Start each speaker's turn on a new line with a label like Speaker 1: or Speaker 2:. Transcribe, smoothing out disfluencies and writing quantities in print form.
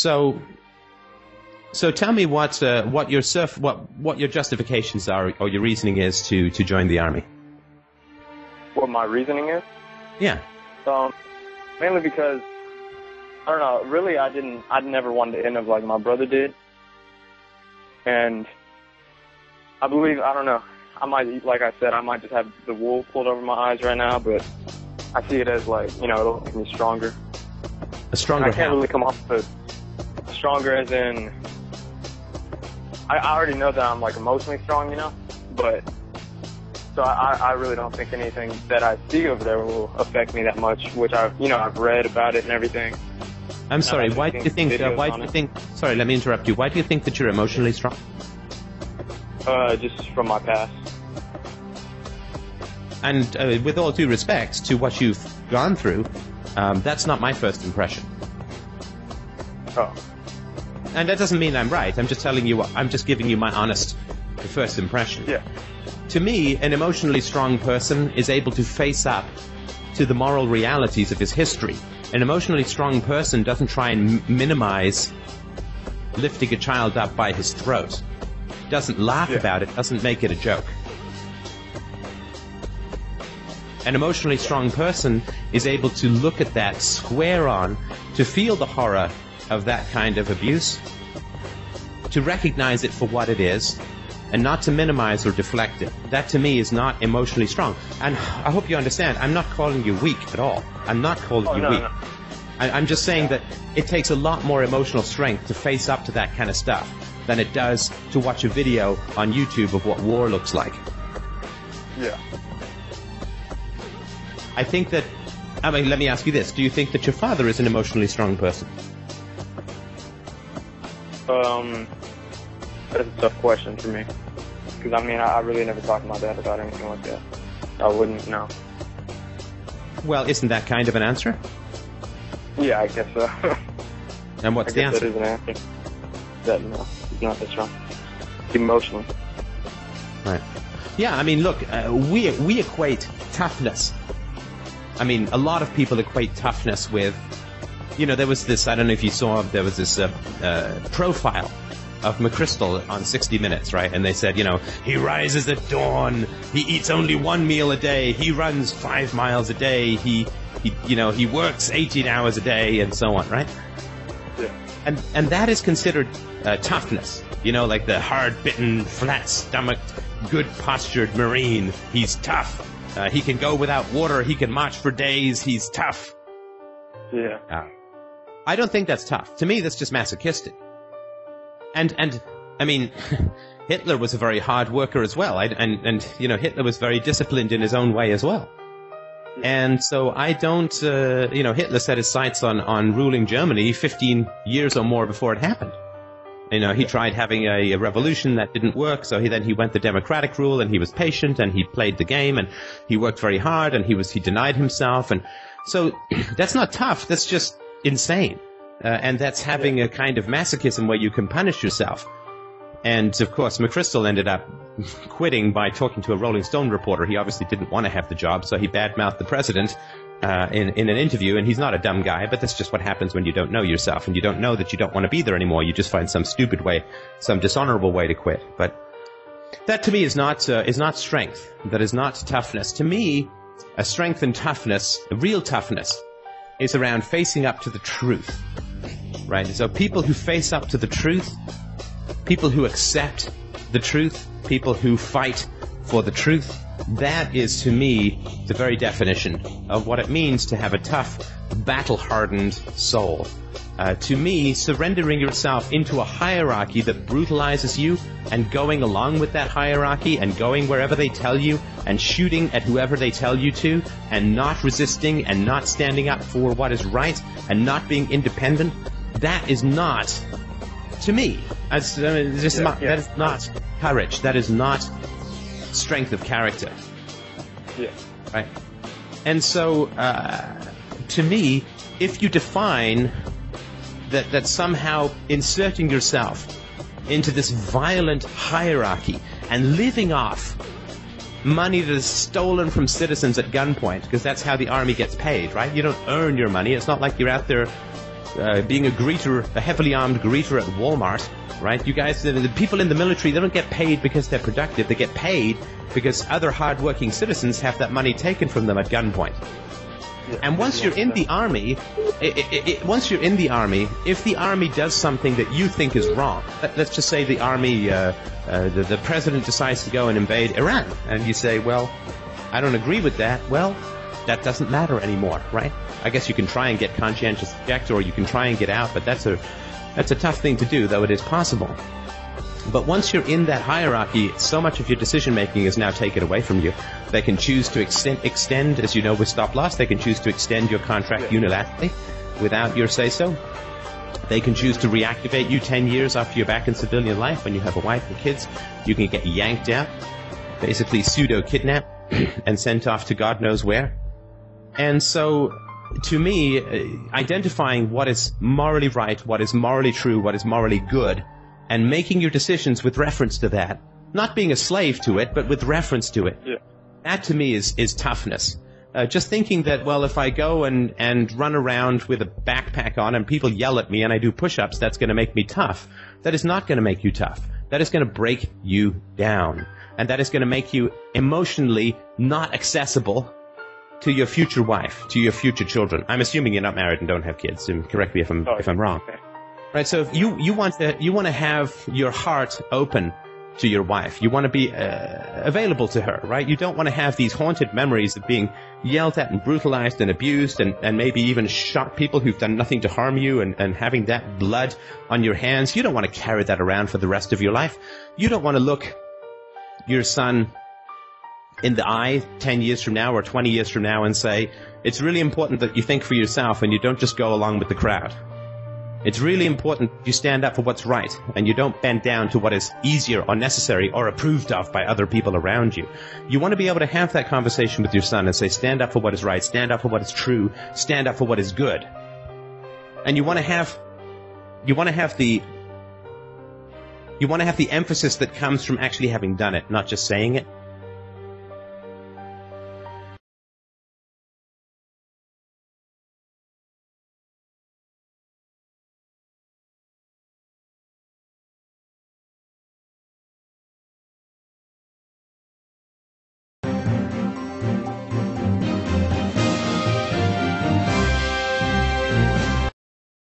Speaker 1: So tell me what your justifications are, or your reasoning is to join the army.
Speaker 2: What my reasoning is?
Speaker 1: Yeah.
Speaker 2: Mainly because, I don't know, really I never wanted to end up like my brother did. And I believe, I don't know, I might, like I said, I might just have the wool pulled over my eyes right now, but I see it as like, it'll make me stronger.
Speaker 1: A stronger
Speaker 2: and I can't really come off with stronger as in, I already know that I'm like emotionally strong, but so I really don't think anything that I see over there will affect me that much, which I've read about it and everything.
Speaker 1: I'm sorry, why do you think, sorry, let me interrupt you. Why do you think that you're emotionally strong?
Speaker 2: Just from my past.
Speaker 1: And with all due respect to what you've gone through, that's not my first impression.
Speaker 2: Oh.
Speaker 1: And that doesn't mean I'm right. I'm just telling you, I'm just giving you my honest first impression.
Speaker 2: Yeah.
Speaker 1: To me, an emotionally strong person is able to face up to the moral realities of his history. An emotionally strong person doesn't try and minimize lifting a child up by his throat. Doesn't laugh about it, doesn't make it a joke. An emotionally strong person is able to look at that square on, to feel the horror of that kind of abuse, to recognize it for what it is, and not to minimize or deflect it. That to me is not emotionally strong. And I hope you understand, I'm not calling you weak at all. I'm not calling you weak. No. I'm just saying that it takes a lot more emotional strength to face up to that kind of stuff than it does to watch a video on YouTube of what war looks like.
Speaker 2: Yeah.
Speaker 1: I think that, let me ask you this. Do you think that your father is an emotionally strong person?
Speaker 2: That's a tough question for me. Because, I really never talked to my dad about anything like that. I wouldn't know.
Speaker 1: Well, isn't that kind of an answer?
Speaker 2: Yeah, I guess so.
Speaker 1: And what's the answer?
Speaker 2: That is an answer. That, no, he's not that strong. Emotionally.
Speaker 1: Right. Yeah, look, we equate toughness. A lot of people equate toughness with, there was this, I don't know if you saw, there was this profile of McChrystal on 60 Minutes, right? And they said, he rises at dawn, he eats only one meal a day, he runs 5 miles a day, he works 18 hours a day, and so on, right?
Speaker 2: Yeah.
Speaker 1: And that is considered toughness, like the hard-bitten, flat-stomached, good-postured Marine. He's tough. He can go without water, he can march for days, he's tough.
Speaker 2: Yeah.
Speaker 1: I don't think that's tough. To me, that's just masochistic. And Hitler was a very hard worker as well. And Hitler was very disciplined in his own way as well. And so I don't, Hitler set his sights on ruling Germany 15 years or more before it happened. He tried having a revolution that didn't work, so he went the democratic rule, and he was patient, and he played the game, and he worked very hard, and he denied himself, and so that's not tough, that's just insane. And that's having a kind of masochism where you can punish yourself. And, of course, McChrystal ended up quitting by talking to a Rolling Stone reporter. He obviously didn't want to have the job, so he badmouthed the president in an interview. And he's not a dumb guy, but that's just what happens when you don't know yourself. And you don't know that you don't want to be there anymore. You just find some stupid way, some dishonorable way to quit. But that, to me, is not strength. That is not toughness. To me, a strength and toughness, a real toughness, is around facing up to the truth. Right? So people who face up to the truth, people who accept the truth, people who fight for the truth, that is, to me, the very definition of what it means to have a tough, battle-hardened soul. To me, surrendering yourself into a hierarchy that brutalizes you and going along with that hierarchy and going wherever they tell you and shooting at whoever they tell you to and not resisting and not standing up for what is right and not being independent, that is not, to me, that is not courage. That is not strength of character.
Speaker 2: Yeah.
Speaker 1: Right? And so, to me, if you define that somehow inserting yourself into this violent hierarchy and living off money that is stolen from citizens at gunpoint, because that's how the army gets paid, right? You don't earn your money. It's not like you're out there being a greeter, a heavily armed greeter at Walmart, right? You guys, the people in the military, they don't get paid because they're productive. They get paid because other hardworking citizens have that money taken from them at gunpoint. And once you're in the army, if the army does something that you think is wrong, let's just say the army, the president decides to go and invade Iran, and you say, well, I don't agree with that. Well, that doesn't matter anymore, right? I guess you can try and get conscientious object, or you can try and get out, but that's a tough thing to do, though it is possible. But once you're in that hierarchy, so much of your decision-making is now taken away from you. They can choose to extend, as you know, with stop-loss, they can choose to extend your contract unilaterally without your say-so. They can choose to reactivate you 10 years after you're back in civilian life when you have a wife and kids. You can get yanked out, basically pseudo-kidnapped, and sent off to God knows where. And so, to me, identifying what is morally right, what is morally true, what is morally good, and making your decisions with reference to that, not being a slave to it, but with reference to it, that to me is toughness. Just thinking that, well, if I go and run around with a backpack on and people yell at me and I do push-ups, that's going to make me tough. That is not going to make you tough. That is going to break you down. And that is going to make you emotionally not accessible to your future wife, to your future children. I'm assuming you're not married and don't have kids, and correct me if I'm wrong.
Speaker 2: Okay.
Speaker 1: Right, so if you want to have your heart open to your wife. You want to be available to her, right? You don't want to have these haunted memories of being yelled at and brutalized and abused and maybe even shot people who've done nothing to harm you and having that blood on your hands. You don't want to carry that around for the rest of your life. You don't want to look your son in the eye 10 years from now or 20 years from now and say, it's really important that you think for yourself and you don't just go along with the crowd. It's really important you stand up for what's right, and you don't bend down to what is easier or necessary or approved of by other people around you. You want to be able to have that conversation with your son and say, stand up for what is right, stand up for what is true, stand up for what is good. And you want to have the emphasis that comes from actually having done it, not just saying it.